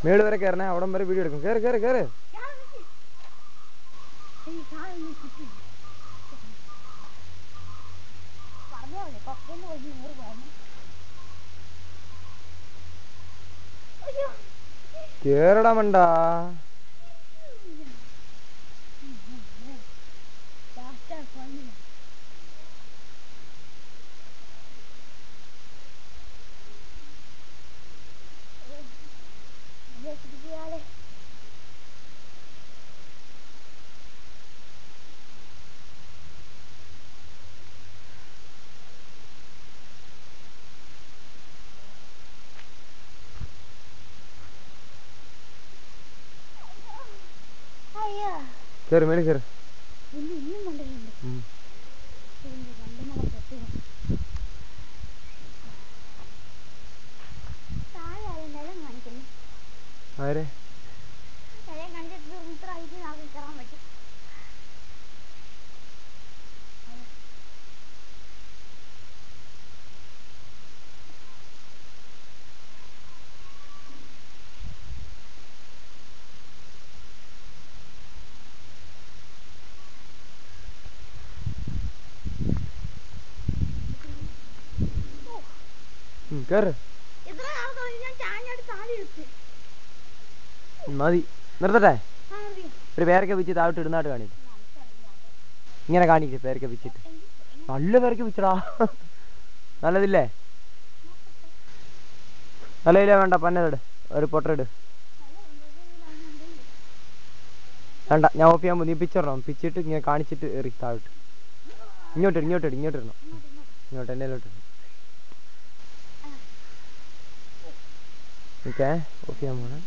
മേള് വരെ കയറണേ, അവിടം വരെ വീഡിയോ എടുക്കും. കയറി കയറി കയറി. കേറടാ മണ്ടാ. കേറ് മേളിൽ കേറ്. ആരെ കേറ്. മതി, നിർത്തട്ടെ. ഒരു പേരൊക്കെ വെച്ച് താഴോട്ട് ഇടുന്നായിട്ട് കാണിക്കും. ഇങ്ങനെ കാണിക്കും പേരൊക്കെ വെച്ചിട്ട്. നല്ല പേരൊക്കെ വെച്ചടാ. നല്ലതില്ലേ? നല്ലതില്ലേ? വേണ്ട, പന്നതിട്, ഒരു പൊട്ടറിട്. വേണ്ട, ഞാൻ ഓഫ് ചെയ്യാൻ നീ പിച്ചിടണം. പിച്ചിട്ട് ഇങ്ങനെ കാണിച്ചിട്ട് എറി താഴോട്ട്. ഇങ്ങോട്ടിടണം. ഇങ്ങോട്ട് എൻ്റെ ഓക്കെ, ഓഫ് ചെയ്യാൻ പോണേ.